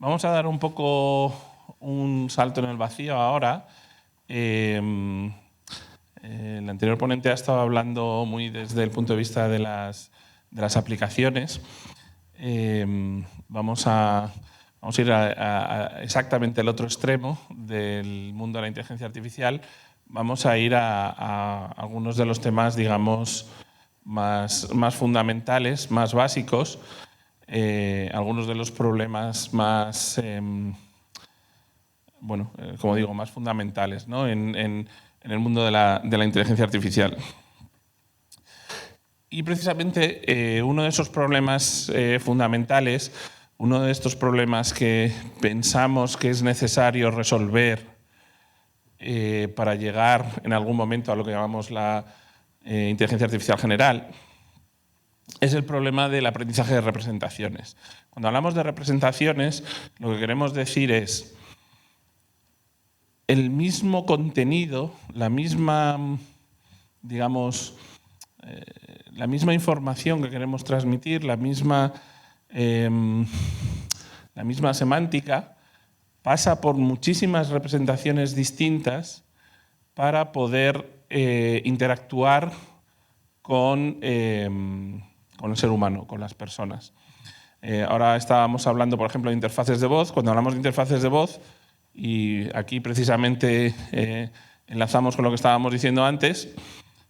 Vamos a dar un poco un salto en el vacío ahora. El anterior ponente ha estado hablando muy desde el punto de vista de las aplicaciones. Vamos a ir a exactamente el otro extremo del mundo de la inteligencia artificial. Vamos a ir a algunos de los temas, digamos, más fundamentales, más básicos, algunos de los problemas más, como digo, más fundamentales, ¿no? en el mundo de la inteligencia artificial. Y precisamente uno de esos problemas fundamentales, uno de estos problemas que pensamos que es necesario resolver para llegar en algún momento a lo que llamamos la inteligencia artificial general, es el problema del aprendizaje de representaciones. Cuando hablamos de representaciones, lo que queremos decir es el mismo contenido, la misma, digamos, la misma información que queremos transmitir, la misma semántica, pasa por muchísimas representaciones distintas para poder interactuar con el ser humano, con las personas. Ahora estábamos hablando, por ejemplo, de interfaces de voz. Cuando hablamos de interfaces de voz, y aquí precisamente enlazamos con lo que estábamos diciendo antes,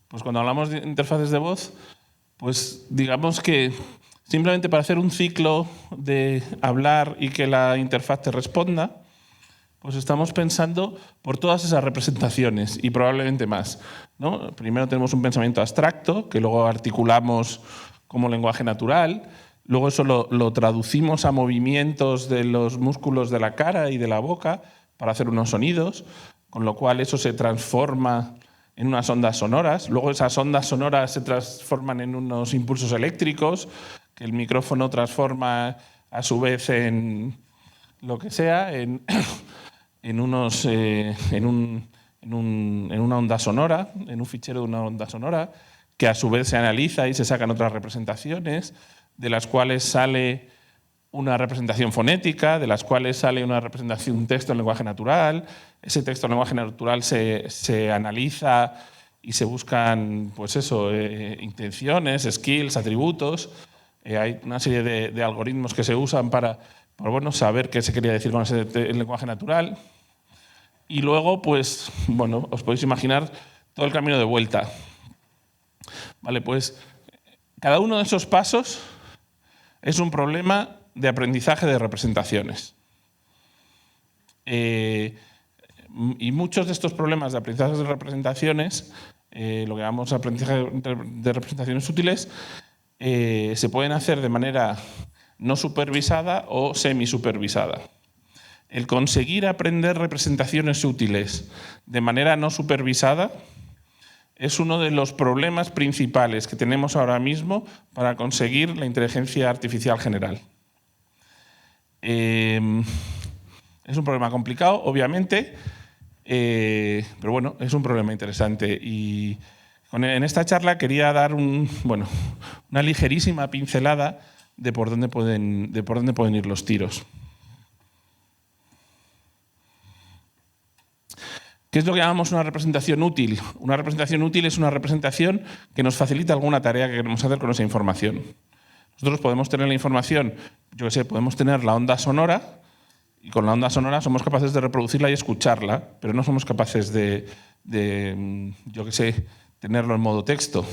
pues cuando hablamos de interfaces de voz, pues digamos que simplemente para hacer un ciclo de hablar y que la interfaz te responda, pues estamos pensando por todas esas representaciones y probablemente más, ¿no? Primero tenemos un pensamiento abstracto, que luego articulamos como lenguaje natural, luego eso lo traducimos a movimientos de los músculos de la cara y de la boca para hacer unos sonidos, con lo cual eso se transforma en unas ondas sonoras. Luego esas ondas sonoras se transforman en unos impulsos eléctricos, que el micrófono transforma a su vez en lo que sea, en una onda sonora, en un fichero de una onda sonora, que a su vez se analiza y se sacan otras representaciones, de las cuales sale una representación fonética, de las cuales sale una representación, un texto en lenguaje natural. Ese texto en lenguaje natural se analiza y se buscan, pues eso, intenciones, skills, atributos. Hay una serie de algoritmos que se usan para saber qué se quería decir con ese lenguaje natural. Y luego, pues, bueno, os podéis imaginar todo el camino de vuelta. Vale, pues cada uno de esos pasos es un problema de aprendizaje de representaciones. Y muchos de estos problemas de aprendizaje de representaciones, lo que llamamos aprendizaje de representaciones útiles, se pueden hacer de manera no supervisada o semisupervisada. El conseguir aprender representaciones útiles de manera no supervisada es uno de los problemas principales que tenemos ahora mismo para conseguir la inteligencia artificial general. Es un problema complicado, obviamente, pero bueno, es un problema interesante. Y en esta charla quería dar una ligerísima pincelada de por dónde pueden ir los tiros. ¿Qué es lo que llamamos una representación útil? Una representación útil es una representación que nos facilita alguna tarea que queremos hacer con esa información. Nosotros podemos tener la información, podemos tener la onda sonora, y con la onda sonora somos capaces de reproducirla y escucharla, pero no somos capaces de tenerlo en modo texto.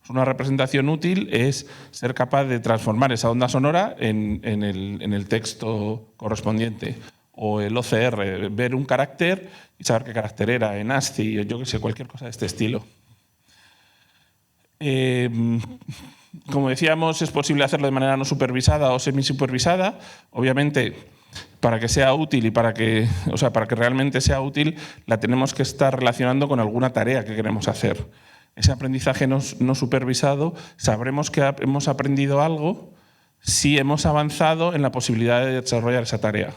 Una representación útil es ser capaz de transformar esa onda sonora en el texto correspondiente. O el OCR, ver un carácter y saber qué carácter era, en ASCII, cualquier cosa de este estilo. Como decíamos, es posible hacerlo de manera no supervisada o semisupervisada. Obviamente, para que sea útil y para que realmente sea útil, la tenemos que estar relacionando con alguna tarea que queremos hacer. Ese aprendizaje no supervisado, sabremos que hemos aprendido algo si hemos avanzado en la posibilidad de desarrollar esa tarea.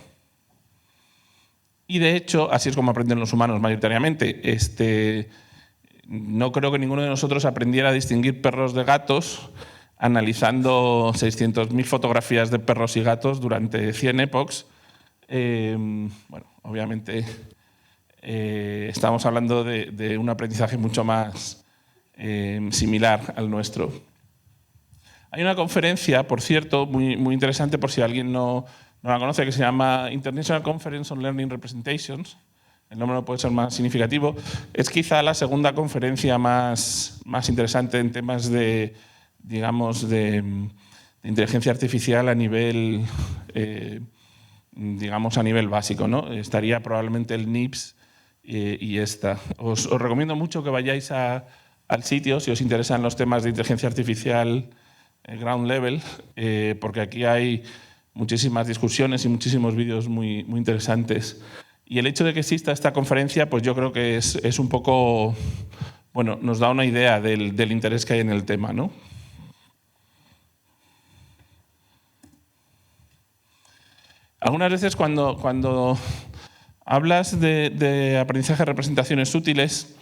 Y de hecho, así es como aprenden los humanos mayoritariamente. No creo que ninguno de nosotros aprendiera a distinguir perros de gatos analizando 600.000 fotografías de perros y gatos durante 100 epochs Bueno, obviamente estamos hablando de un aprendizaje mucho más similar al nuestro. Hay una conferencia, por cierto, muy interesante, por si alguien no la conoce, que se llama International Conference on Learning Representations. El nombre no puede ser más significativo. Es quizá la segunda conferencia más interesante en temas de, digamos, de inteligencia artificial a nivel, digamos, a nivel básico, ¿no? Estaría probablemente el NIPS y esta. Os recomiendo mucho que vayáis al sitio si os interesan los temas de inteligencia artificial ground level, porque aquí hay muchísimas discusiones y muchísimos vídeos muy interesantes. Y el hecho de que exista esta conferencia, pues yo creo que es un poco, bueno, nos da una idea del interés que hay en el tema, ¿no? Algunas veces cuando hablas de aprendizaje de representaciones útiles,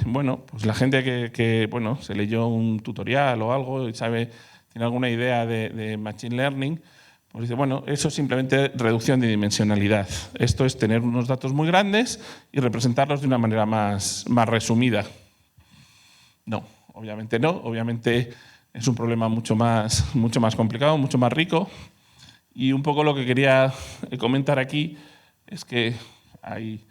bueno, pues la gente que bueno, se leyó un tutorial o algo y tiene alguna idea de Machine Learning, pues dice, bueno, eso es simplemente reducción de dimensionalidad. Esto es tener unos datos muy grandes y representarlos de una manera más resumida. No, obviamente no. Obviamente es un problema mucho más complicado, mucho más rico. Y un poco lo que quería comentar aquí es que hay,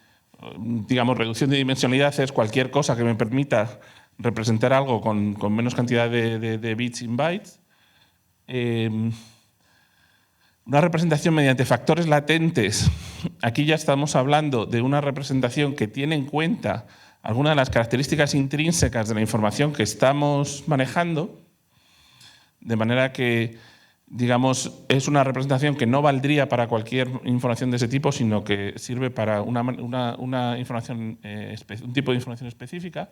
digamos, reducción de dimensionalidad es cualquier cosa que me permita representar algo con menos cantidad de bits in bytes. Una representación mediante factores latentes. Aquí ya estamos hablando de una representación que tiene en cuenta algunas de las características intrínsecas de la información que estamos manejando, de manera que, digamos, es una representación que no valdría para cualquier información de ese tipo, sino que sirve para una información, un tipo de información específica.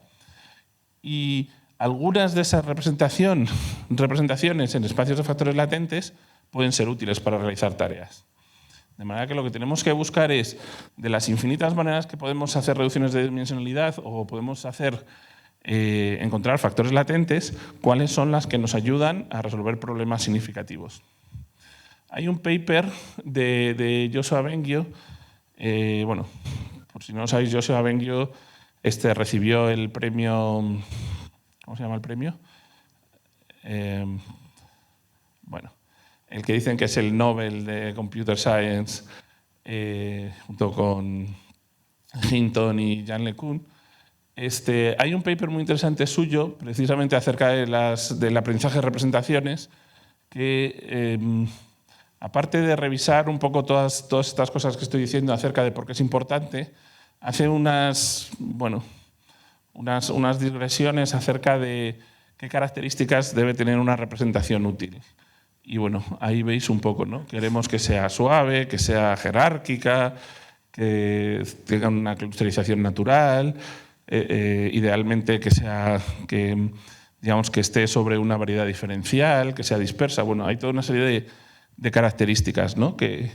Y algunas de esas representaciones en espacios de factores latentes pueden ser útiles para realizar tareas. De manera que lo que tenemos que buscar es, de las infinitas maneras que podemos hacer reducciones de dimensionalidad o podemos hacer encontrar factores latentes, cuáles son las que nos ayudan a resolver problemas significativos. Hay un paper de Joshua Bengio, bueno, por si no lo sabéis, Joshua Bengio recibió el premio, ¿cómo se llama el premio? Bueno, el que dicen que es el Nobel de Computer Science, junto con Hinton y Jan LeCun. Hay un paper muy interesante suyo, precisamente acerca del aprendizaje de representaciones, que aparte de revisar un poco todas estas cosas que estoy diciendo acerca de por qué es importante, hace unas digresiones acerca de qué características debe tener una representación útil. Y bueno, ahí veis un poco, ¿no? Queremos que sea suave, que sea jerárquica, que tenga una clusterización natural, idealmente digamos, que esté sobre una variedad diferencial, que sea dispersa. Bueno, hay toda una serie de características, ¿no? Que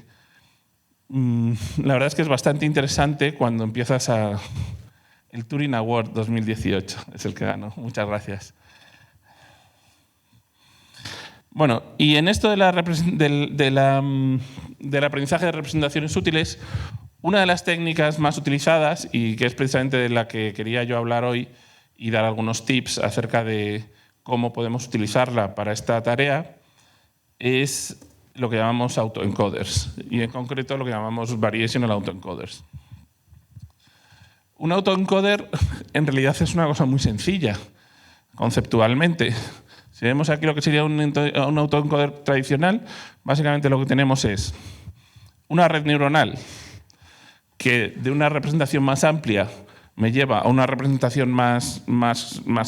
la verdad es que es bastante interesante cuando empiezas el Turing Award 2018, es el que ganó. Muchas gracias. Bueno, y en esto del aprendizaje de representaciones útiles, una de las técnicas más utilizadas, y que es precisamente de la que quería yo hablar hoy y dar algunos tips acerca de cómo podemos utilizarla para esta tarea, es lo que llamamos autoencoders, y en concreto lo que llamamos variational autoencoders. Un autoencoder en realidad es una cosa muy sencilla, conceptualmente. Si vemos aquí lo que sería un autoencoder tradicional, básicamente lo que tenemos es una red neuronal que de una representación más amplia me lleva a una representación más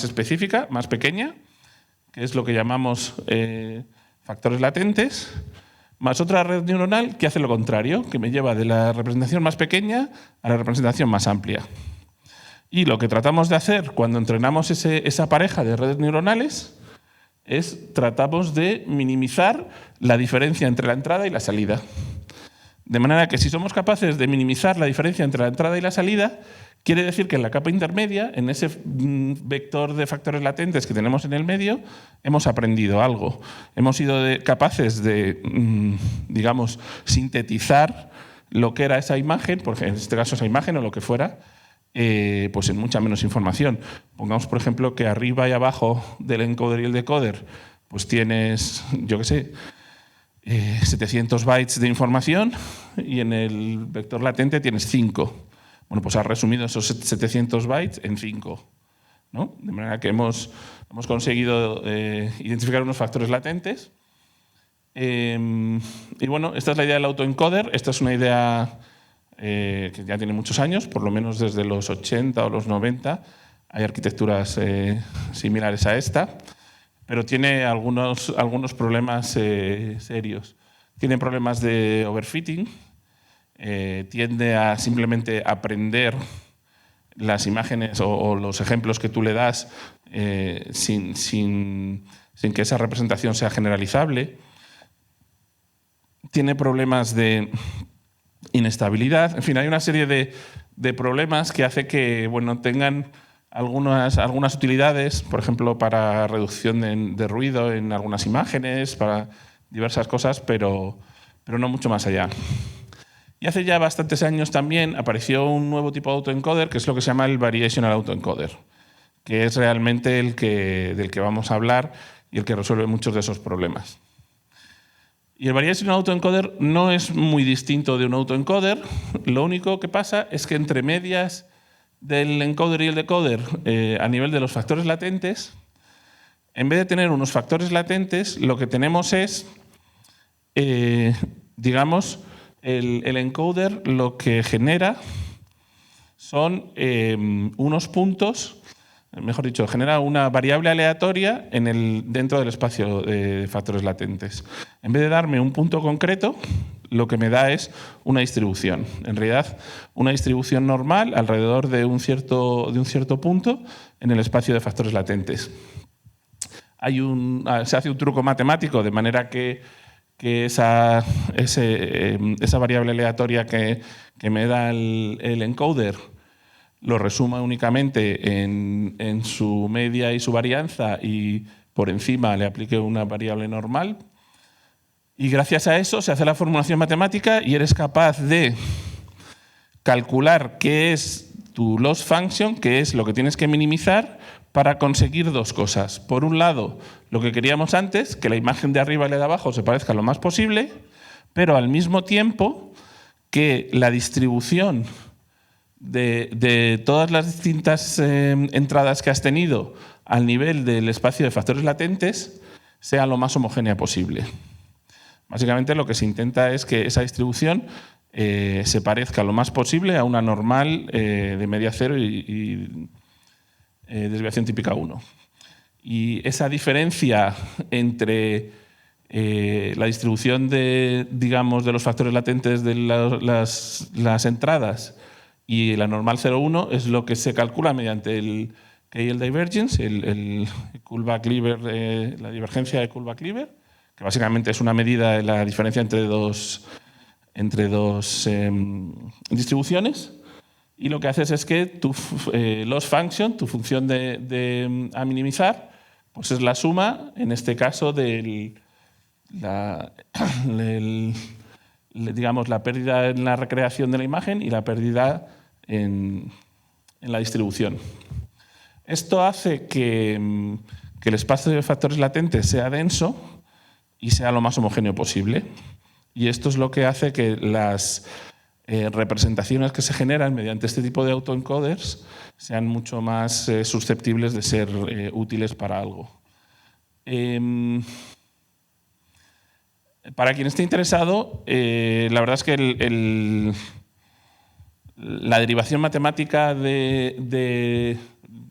específica, más pequeña, que es lo que llamamos factores latentes, más otra red neuronal que hace lo contrario, que me lleva de la representación más pequeña a la representación más amplia. Y lo que tratamos de hacer cuando entrenamos esa pareja de redes neuronales tratamos de minimizar la diferencia entre la entrada y la salida. De manera que si somos capaces de minimizar la diferencia entre la entrada y la salida, Quiere decir que en la capa intermedia, en ese vector de factores latentes que tenemos en el medio, hemos aprendido algo. Hemos sido capaces de, digamos, sintetizar lo que era esa imagen, porque en este caso esa imagen o lo que fuera, pues en mucha menos información. Pongamos, por ejemplo, que arriba y abajo del encoder y el decoder pues tienes, yo qué sé, 700 bytes de información y en el vector latente tienes 5. Bueno, pues has resumido esos 700 bytes en 5, ¿no? De manera que hemos conseguido identificar unos factores latentes. Y bueno, esta es la idea del autoencoder. Esta es una idea que ya tiene muchos años, por lo menos desde los 80 o los 90. Hay arquitecturas similares a esta, pero tiene algunos problemas serios. Tiene problemas de overfitting. Tiende a simplemente aprender las imágenes o los ejemplos que tú le das sin que esa representación sea generalizable. Tiene problemas de inestabilidad. En fin, hay una serie de problemas que hace que tengan algunas utilidades, por ejemplo, para reducción de ruido en algunas imágenes, para diversas cosas, pero no mucho más allá. Y hace ya bastantes años también apareció un nuevo tipo de autoencoder, que es lo que se llama el Variational Autoencoder, que es realmente del que vamos a hablar y el que resuelve muchos de esos problemas. Y el Variational Autoencoder no es muy distinto de un autoencoder. Lo único que pasa es que entre medias del encoder y el decoder, a nivel de los factores latentes, en vez de tener unos factores latentes, lo que tenemos es, digamos, el encoder lo que genera son unos puntos, mejor dicho, genera una variable aleatoria dentro del espacio de factores latentes. En vez de darme un punto concreto, lo que me da es una distribución. En realidad, una distribución normal alrededor de un cierto punto en el espacio de factores latentes. Se hace un truco matemático de manera que esa variable aleatoria que me da el encoder lo resuma únicamente en su media y su varianza y por encima le aplique una variable normal. Y gracias a eso se hace la formulación matemática y eres capaz de calcular qué es tu loss function, qué es lo que tienes que minimizar para conseguir dos cosas. Por un lado, lo que queríamos antes, que la imagen de arriba y la de abajo se parezca lo más posible, pero al mismo tiempo que la distribución de todas las distintas entradas que has tenido al nivel del espacio de factores latentes sea lo más homogénea posible. Básicamente lo que se intenta es que esa distribución se parezca lo más posible a una normal de media cero y desviación típica 1. Y esa diferencia entre la distribución de los factores latentes de las entradas y la normal 0,1 es lo que se calcula mediante el KL divergence, el Kullback-Leibler, la divergencia de Kullback-Leibler, que básicamente es una medida de la diferencia entre dos distribuciones. Y lo que haces es que tu loss function, tu función a minimizar, pues es la suma, en este caso, digamos, la pérdida en la recreación de la imagen y la pérdida en la distribución. Esto hace que el espacio de factores latentes sea denso y sea lo más homogéneo posible. Y esto es lo que hace que las representaciones que se generan mediante este tipo de autoencoders sean mucho más susceptibles de ser útiles para algo. Para quien esté interesado, la verdad es que la derivación matemática de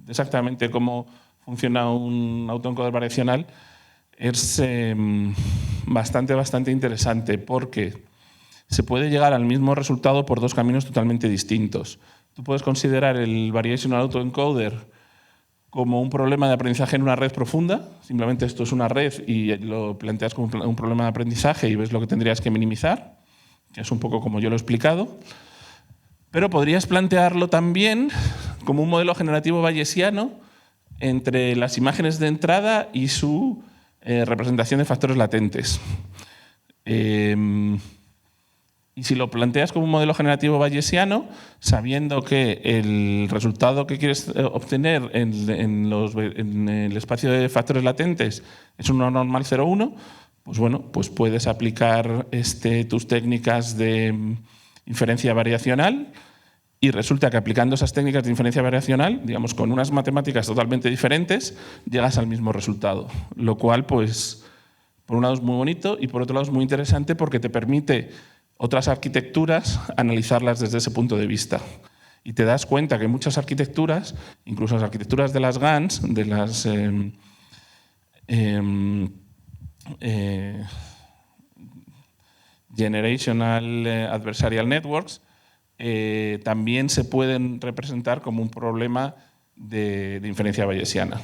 exactamente cómo funciona un autoencoder variacional es bastante interesante porque se puede llegar al mismo resultado por dos caminos totalmente distintos. Tú puedes considerar el Variational Autoencoder como un problema de aprendizaje en una red profunda. Simplemente esto es una red y lo planteas como un problema de aprendizaje y ves lo que tendrías que minimizar, que es un poco como yo lo he explicado. Pero podrías plantearlo también como un modelo generativo bayesiano entre las imágenes de entrada y su representación de factores latentes. Y si lo planteas como un modelo generativo bayesiano, sabiendo que el resultado que quieres obtener en el espacio de factores latentes es un normal 0,1, pues bueno, pues puedes aplicar tus técnicas de inferencia variacional, y resulta que aplicando esas técnicas de inferencia variacional, digamos, con unas matemáticas totalmente diferentes, llegas al mismo resultado. Lo cual, pues, por un lado es muy bonito y por otro lado es muy interesante porque te permite otras arquitecturas analizarlas desde ese punto de vista. Y te das cuenta que muchas arquitecturas, incluso las arquitecturas de las GANs, de las Generational Adversarial Networks, también se pueden representar como un problema de inferencia bayesiana.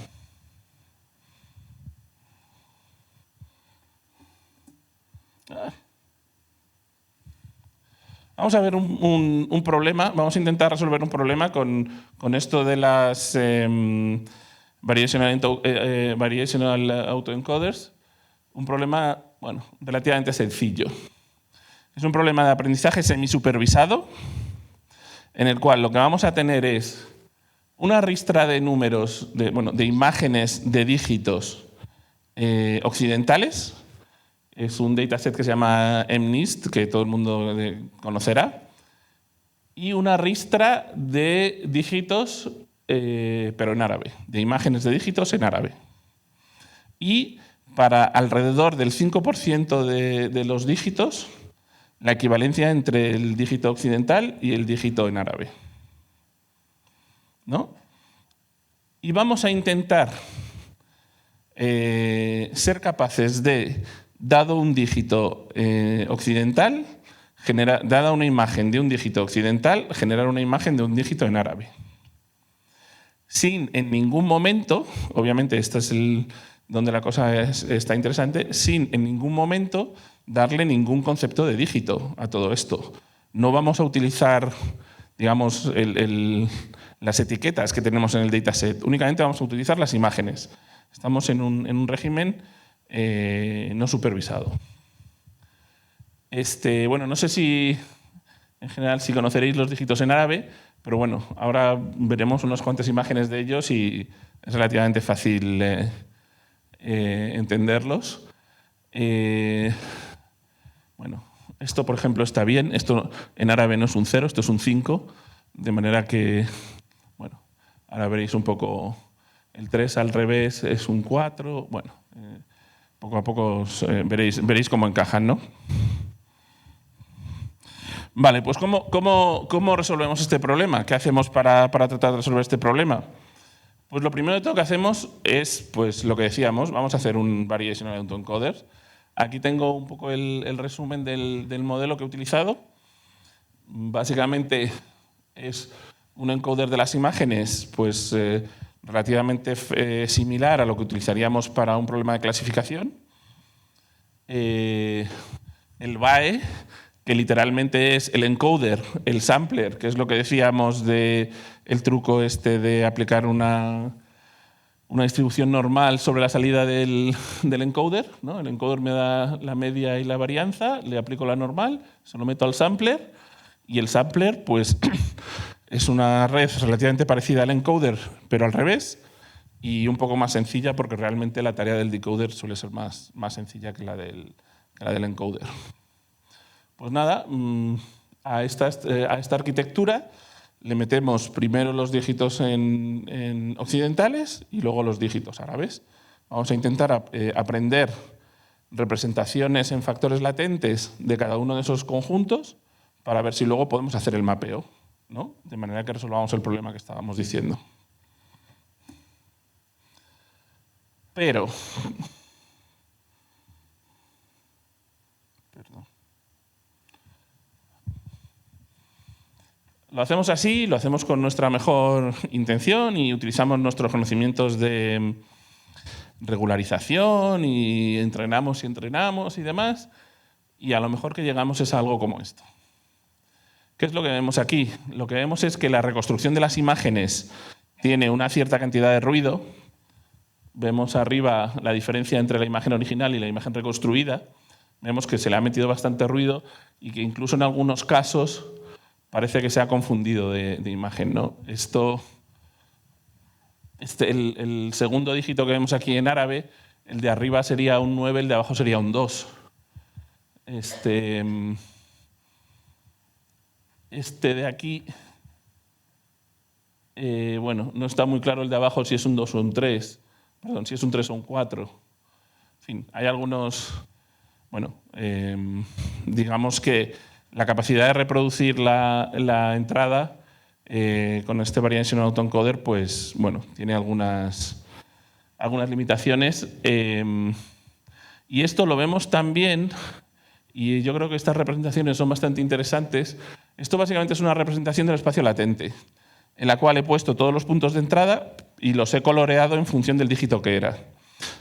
Vamos a ver un problema, vamos a intentar resolver un problema con esto de las variational autoencoders. Un problema, bueno, relativamente sencillo. Es un problema de aprendizaje semisupervisado, en el cual lo que vamos a tener es una ristra de números, de imágenes de dígitos occidentales. Es un dataset que se llama MNIST, que todo el mundo conocerá. Y una ristra de dígitos, pero en árabe, de imágenes de dígitos en árabe. Y para alrededor del 5% de los dígitos, la equivalencia entre el dígito occidental y el dígito en árabe, ¿no? Y vamos a intentar ser capaces de, dado un dígito occidental, dada una imagen de un dígito occidental, generar una imagen de un dígito en árabe. Sin en ningún momento, obviamente este es donde la cosa está interesante, sin en ningún momento darle ningún concepto de dígito a todo esto. No vamos a utilizar, digamos, las etiquetas que tenemos en el dataset, únicamente vamos a utilizar las imágenes. Estamos en un régimen no supervisado. Bueno, no sé si en general si conoceréis los dígitos en árabe, pero bueno, ahora veremos unas cuantas imágenes de ellos y es relativamente fácil entenderlos. Bueno, esto por ejemplo está bien, esto en árabe no es un 0, esto es un 5, de manera que, bueno, ahora veréis un poco, el 3 al revés es un 4, bueno, poco a poco veréis cómo encajan, ¿no? Vale, pues ¿cómo resolvemos este problema? ¿Qué hacemos para tratar de resolver este problema? Pues lo primero de todo que hacemos es, pues lo que decíamos, vamos a hacer un variational autoencoder. Aquí tengo un poco el resumen del modelo que he utilizado. Básicamente es un encoder de las imágenes, pues relativamente similar a lo que utilizaríamos para un problema de clasificación. El BAE, que literalmente es el encoder, el sampler, que es lo que decíamos del truco de aplicar una distribución normal sobre la salida del encoder, ¿no? El encoder me da la media y la varianza, le aplico la normal, se lo meto al sampler, y el sampler pues, es una red relativamente parecida al encoder, pero al revés, y un poco más sencilla porque realmente la tarea del decoder suele ser más sencilla que la del encoder. Pues nada, a esta arquitectura le metemos primero los dígitos en occidentales y luego los dígitos árabes. Vamos a intentar aprender representaciones en factores latentes de cada uno de esos conjuntos para ver si luego podemos hacer el mapeo, ¿no? De manera que resolvamos el problema que estábamos diciendo. Pero lo hacemos así, lo hacemos con nuestra mejor intención y utilizamos nuestros conocimientos de regularización y entrenamos y demás, y a lo mejor que llegamos es a algo como esto. ¿Qué es lo que vemos aquí? Lo que vemos es que la reconstrucción de las imágenes tiene una cierta cantidad de ruido. Vemos arriba la diferencia entre la imagen original y la imagen reconstruida. Vemos que se le ha metido bastante ruido y que incluso en algunos casos parece que se ha confundido de imagen, ¿no? El segundo dígito que vemos aquí en árabe, el de arriba sería un 9, el de abajo sería un 2. Este de aquí, bueno, no está muy claro el de abajo si es un 2 o un 3. Perdón, si es un 3 o un 4. En fin, hay algunos... Bueno, digamos que la capacidad de reproducir la entrada con este Variational Autoencoder, pues, bueno, tiene algunas limitaciones. Y esto lo vemos también, y yo creo que estas representaciones son bastante interesantes. Esto básicamente es una representación del espacio latente, en la cual he puesto todos los puntos de entrada y los he coloreado en función del dígito que era.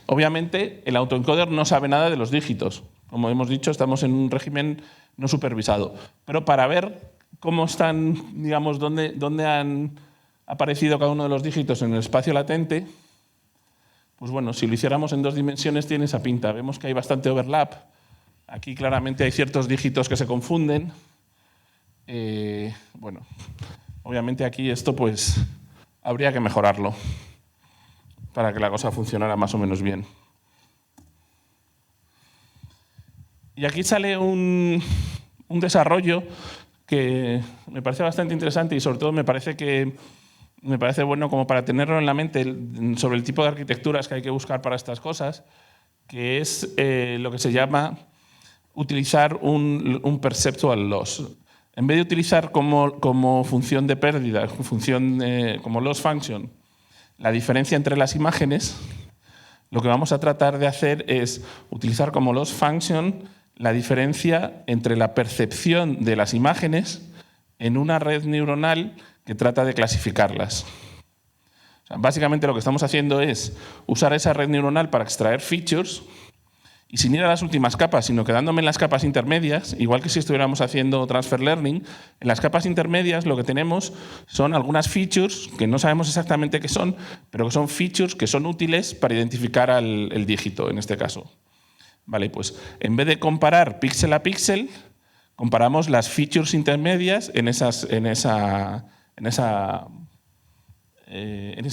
Obviamente, el autoencoder no sabe nada de los dígitos. Como hemos dicho, estamos en un régimen no supervisado. Pero para ver cómo están, digamos, dónde han aparecido cada uno de los dígitos en el espacio latente, pues bueno, si lo hiciéramos en 2 dimensiones tiene esa pinta. Vemos que hay bastante overlap. Aquí claramente hay ciertos dígitos que se confunden. Bueno, obviamente aquí esto pues habría que mejorarlo para que la cosa funcionara más o menos bien. Y aquí sale un desarrollo que me parece bastante interesante y sobre todo me parece bueno como para tenerlo en la mente sobre el tipo de arquitecturas que hay que buscar para estas cosas, que es lo que se llama utilizar un perceptual loss. En vez de utilizar como función de pérdida, como loss function, la diferencia entre las imágenes, lo que vamos a tratar de hacer es utilizar como loss function la diferencia entre la percepción de las imágenes en una red neuronal que trata de clasificarlas. O sea, básicamente lo que estamos haciendo es usar esa red neuronal para extraer features y sin ir a las últimas capas, sino quedándome en las capas intermedias, igual que si estuviéramos haciendo transfer learning, en las capas intermedias lo que tenemos son algunas features que no sabemos exactamente qué son, pero que son features que son útiles para identificar el dígito, en este caso. Vale, pues en vez de comparar píxel a píxel, comparamos las features intermedias en ese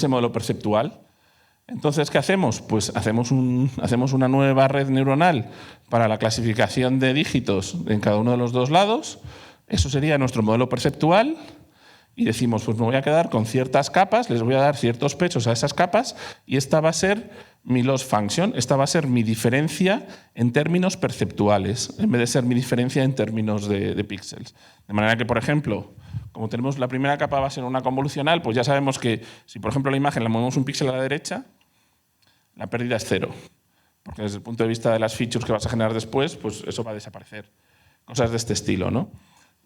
modelo perceptual. Entonces, ¿qué hacemos? Pues hacemos una nueva red neuronal para la clasificación de dígitos en cada uno de los 2 lados. Eso sería nuestro modelo perceptual. Y decimos, pues me voy a quedar con ciertas capas, les voy a dar ciertos pesos a esas capas y esta va a ser mi loss function, esta va a ser mi diferencia en términos perceptuales, en vez de ser mi diferencia en términos de píxeles. De manera que, por ejemplo, como tenemos la primera capa va a ser una convolucional, pues ya sabemos que si, por ejemplo, la imagen la movemos un píxel a la derecha, la pérdida es 0, porque desde el punto de vista de las features que vas a generar después, pues eso va a desaparecer. Cosas de este estilo, ¿no?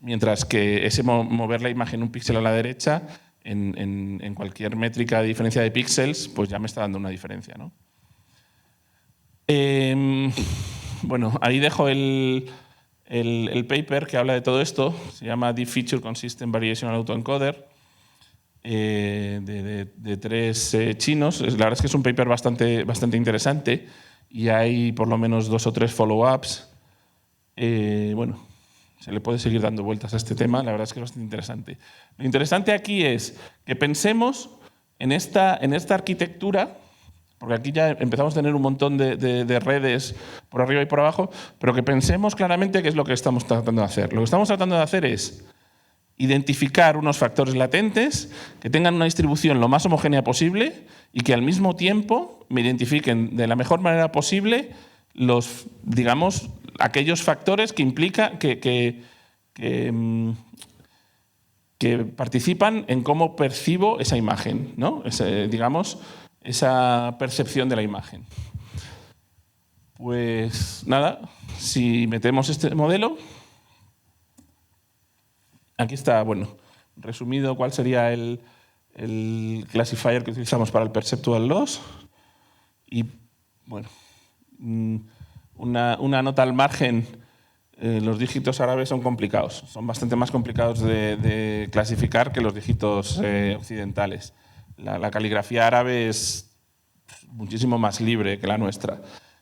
Mientras que ese mover la imagen un píxel a la derecha, en cualquier métrica de diferencia de píxeles, pues ya me está dando una diferencia, ¿no? Bueno, ahí dejo el paper que habla de todo esto. Se llama Deep Feature Consistent Variational Autoencoder, de 3 chinos. La verdad es que es un paper bastante interesante y hay por lo menos 2 o 3 follow-ups. Bueno, se le puede seguir dando vueltas a este tema, la verdad es que es bastante interesante. Lo interesante aquí es que pensemos en esta arquitectura, porque aquí ya empezamos a tener un montón de redes por arriba y por abajo, pero que pensemos claramente qué es lo que estamos tratando de hacer. Lo que estamos tratando de hacer es identificar unos factores latentes que tengan una distribución lo más homogénea posible y que al mismo tiempo me identifiquen de la mejor manera posible digamos, aquellos factores que implican que participan en cómo percibo esa imagen, ¿no? Digamos, esa percepción de la imagen. Pues nada, si metemos este modelo, aquí está, bueno, resumido cuál sería el classifier que utilizamos para el perceptual loss y, bueno, una nota al margen. los dígitos árabes son complicados. Son bastante más complicados de clasificar que los dígitos occidentales. La caligrafía árabe es muchísimo más libre que la nuestra.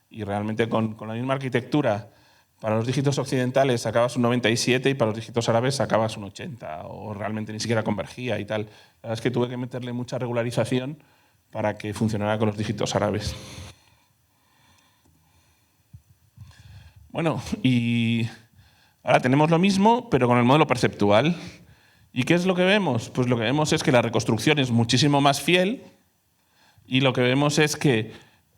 Y realmente con la misma arquitectura, para los dígitos occidentales sacabas un 97 y para los dígitos árabes sacabas un 80, o realmente ni siquiera convergía y tal. La verdad es que tuve que meterle mucha regularización para que funcionara con los dígitos árabes. Bueno, y ahora tenemos lo mismo, pero con el modelo perceptual. ¿Y qué es lo que vemos? Pues lo que vemos es que la reconstrucción es muchísimo más fiel y lo que vemos es que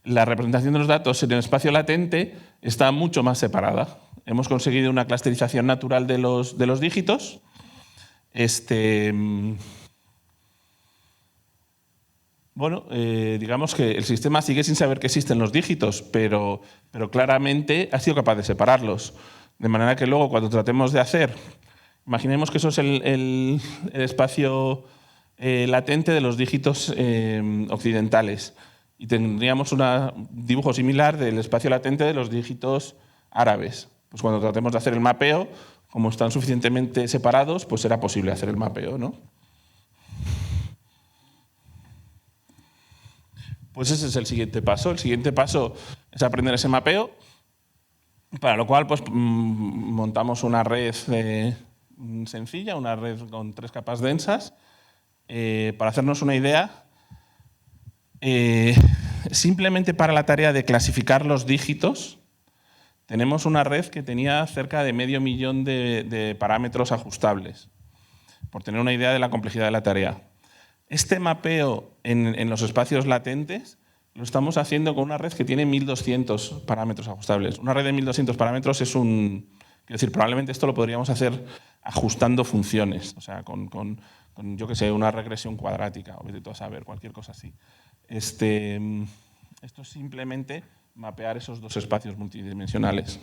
la representación de los datos en el espacio latente está mucho más separada. Hemos conseguido una clusterización natural de los dígitos. Bueno, digamos que el sistema sigue sin saber que existen los dígitos, pero claramente ha sido capaz de separarlos. De manera que luego, cuando tratemos de hacer, imaginemos que eso es el espacio latente de los dígitos occidentales. Y tendríamos un dibujo similar del espacio latente de los dígitos árabes. Pues cuando tratemos de hacer el mapeo, como están suficientemente separados, pues será posible hacer el mapeo, ¿no? Pues ese es el siguiente paso. El siguiente paso es aprender ese mapeo, para lo cual pues, montamos una red sencilla, una red con 3 capas densas. Para hacernos una idea, simplemente para la tarea de clasificar los dígitos, tenemos una red que tenía cerca de 500.000 de parámetros ajustables, por tener una idea de la complejidad de la tarea. Este mapeo en los espacios latentes lo estamos haciendo con una red que tiene 1.200 parámetros ajustables. Una red de 1.200 parámetros es quiero decir, probablemente esto lo podríamos hacer ajustando funciones, o sea, con yo que sé, una regresión cuadrática, o vete tú a saber, cualquier cosa así. Esto es simplemente mapear esos 2 espacios multidimensionales.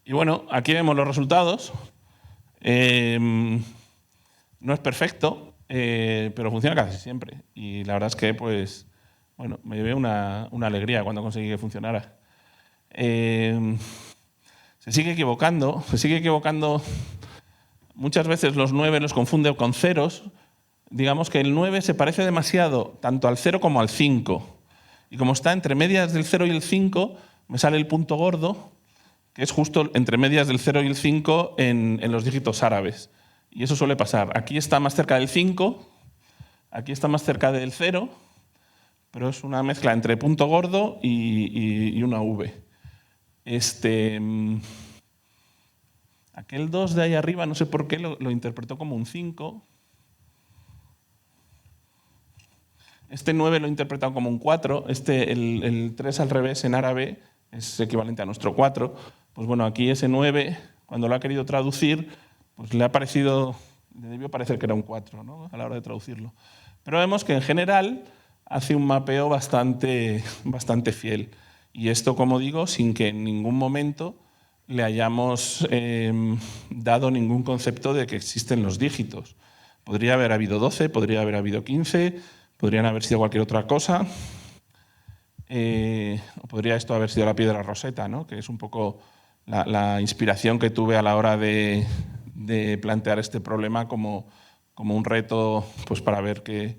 Y bueno, aquí vemos los resultados. No es perfecto, pero funciona casi siempre. Y la verdad es que, pues, bueno, me llevé una alegría cuando conseguí que funcionara. Se sigue equivocando. Muchas veces los 9 los confunde con ceros. Digamos que el 9 se parece demasiado tanto al 0 como al 5. Y como está entre medias del 0 y el 5, me sale el punto gordo, que es justo entre medias del 0 y el 5 en los dígitos árabes. Y eso suele pasar. Aquí está más cerca del 5, aquí está más cerca del 0, pero es una mezcla entre punto gordo y una V. Aquel 2 de ahí arriba, no sé por qué, lo interpretó como un 5. Este 9 lo he interpretado como un 4. El 3 al revés en árabe es equivalente a nuestro 4. Pues bueno, aquí ese 9, cuando lo ha querido traducir, pues le debió parecer que era un 4, ¿no?, a la hora de traducirlo. Pero vemos que en general hace un mapeo bastante fiel. Y esto, como digo, sin que en ningún momento le hayamos dado ningún concepto de que existen los dígitos. Podría haber habido 12, podría haber habido 15, podrían haber sido cualquier otra cosa. O podría esto haber sido la piedra Rosetta, ¿no?, que es un poco la inspiración que tuve a la hora de plantear este problema como un reto, pues, para ver qué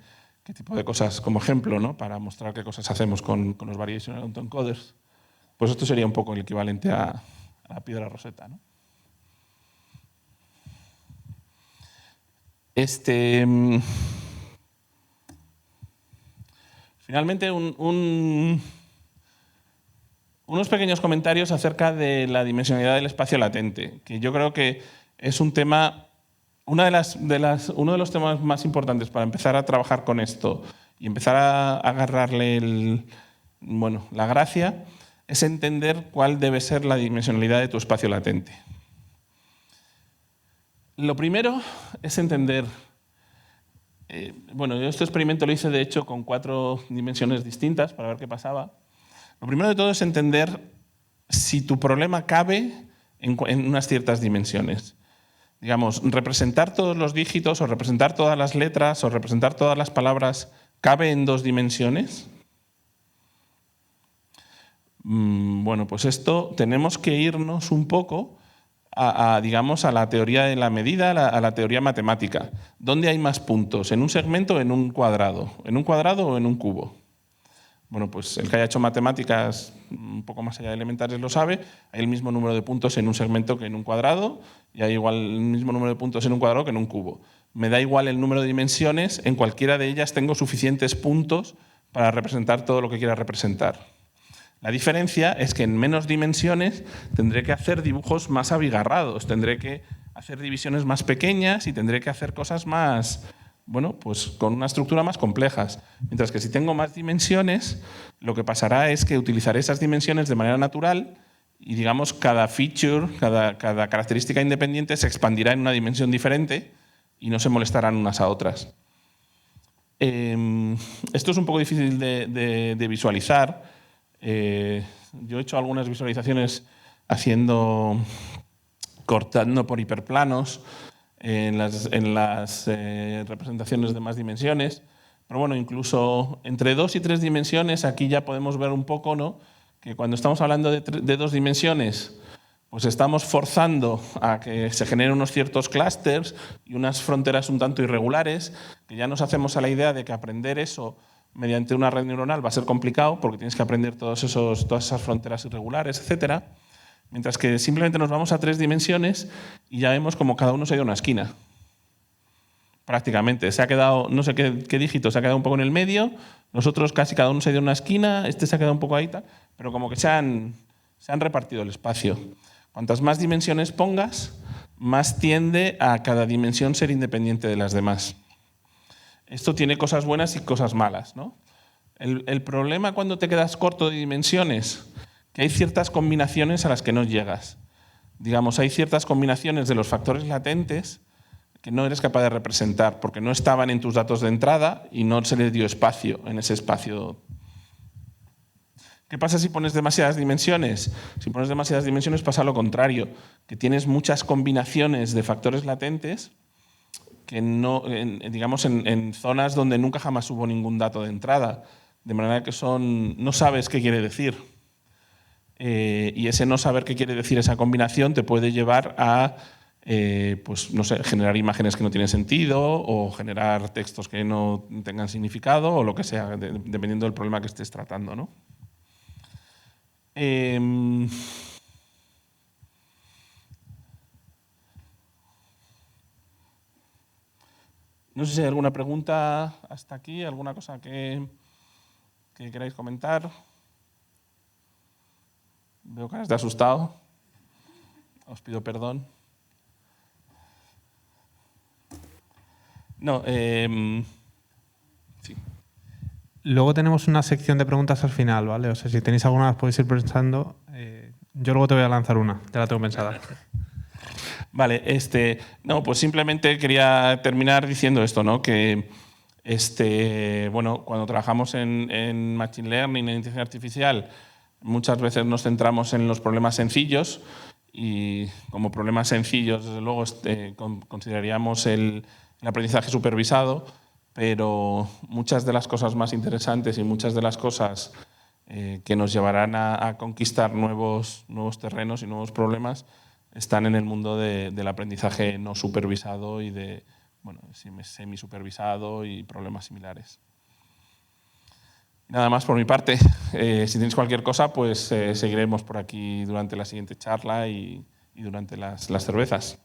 tipo de cosas, como ejemplo, ¿no?, para mostrar qué cosas hacemos con los variational autoencoders. Pues esto sería un poco el equivalente a la piedra Rosetta, ¿no? Finalmente, unos pequeños comentarios acerca de la dimensionalidad del espacio latente, que yo creo que es un tema, uno de los temas más importantes para empezar a trabajar con esto y empezar a agarrarle la gracia, es entender cuál debe ser la dimensionalidad de tu espacio latente. Lo primero es entender. Yo este experimento lo hice, de hecho, con 4 dimensiones distintas para ver qué pasaba. Lo primero de todo es entender si tu problema cabe en unas ciertas dimensiones. Digamos, representar todos los dígitos o representar todas las letras o representar todas las palabras, ¿cabe en 2 dimensiones? Bueno, pues esto tenemos que irnos un poco digamos, a la teoría de la medida, a la teoría matemática. ¿Dónde hay más puntos? ¿En un segmento o en un cuadrado? ¿En un cuadrado o en un cubo? Bueno, pues el que haya hecho matemáticas un poco más allá de elementales lo sabe. Hay el mismo número de puntos en un segmento que en un cuadrado y hay igual el mismo número de puntos en un cuadrado que en un cubo. Me da igual el número de dimensiones, en cualquiera de ellas tengo suficientes puntos para representar todo lo que quiera representar. La diferencia es que en menos dimensiones tendré que hacer dibujos más abigarrados, tendré que hacer divisiones más pequeñas y tendré que hacer cosas más, bueno, pues con una estructura más complejas. Mientras que si tengo más dimensiones, lo que pasará es que utilizaré esas dimensiones de manera natural y, digamos, cada feature, cada característica independiente se expandirá en una dimensión diferente y no se molestarán unas a otras. Esto es un poco difícil de visualizar. Yo he hecho algunas visualizaciones cortando por hiperplanos en las representaciones de más dimensiones. Pero bueno, incluso entre 2 y 3 dimensiones, aquí ya podemos ver un poco, ¿no?, que cuando estamos hablando de 2 dimensiones, pues estamos forzando a que se generen unos ciertos clústeres y unas fronteras un tanto irregulares, que ya nos hacemos a la idea de que aprender eso mediante una red neuronal va a ser complicado porque tienes que aprender todas esas fronteras irregulares, etc. Mientras que simplemente nos vamos a 3 dimensiones y ya vemos como cada uno se ha ido a una esquina. Prácticamente. Se ha quedado, no sé qué dígito, se ha quedado un poco en el medio, nosotros casi cada uno se ha ido a una esquina, este se ha quedado un poco ahí, pero como que se han repartido el espacio. Cuantas más dimensiones pongas, más tiende a cada dimensión ser independiente de las demás. Esto tiene cosas buenas y cosas malas, ¿no? El problema cuando te quedas corto de dimensiones, que hay ciertas combinaciones a las que no llegas. Digamos, hay ciertas combinaciones de los factores latentes que no eres capaz de representar porque no estaban en tus datos de entrada y no se les dio espacio en ese espacio. ¿Qué pasa si pones demasiadas dimensiones? Si pones demasiadas dimensiones pasa lo contrario, que tienes muchas combinaciones de factores latentes que no, digamos, en zonas donde nunca jamás hubo ningún dato de entrada, de manera que no sabes qué quiere decir. Y ese no saber qué quiere decir esa combinación te puede llevar a pues, no sé, generar imágenes que no tienen sentido o generar textos que no tengan significado o lo que sea, dependiendo del problema que estés tratando, ¿no? No sé si hay alguna pregunta hasta aquí, alguna cosa que queráis comentar. Veo caras de asustado. Os pido perdón. No, sí. Luego tenemos una sección de preguntas al final, ¿vale? O sea, si tenéis alguna las podéis ir pensando. Yo luego te voy a lanzar una, ya la tengo pensada. Vale, no, pues simplemente quería terminar diciendo esto, ¿no? Que bueno, cuando trabajamos en Machine Learning, en inteligencia artificial, muchas veces nos centramos en los problemas sencillos y como problemas sencillos, desde luego, consideraríamos el aprendizaje supervisado, pero muchas de las cosas más interesantes y muchas de las cosas que nos llevarán a conquistar nuevos terrenos y nuevos problemas están en el mundo del aprendizaje no supervisado y de semisupervisado y problemas similares. Nada más por mi parte. Si tenéis cualquier cosa, pues seguiremos por aquí durante la siguiente charla y durante las cervezas.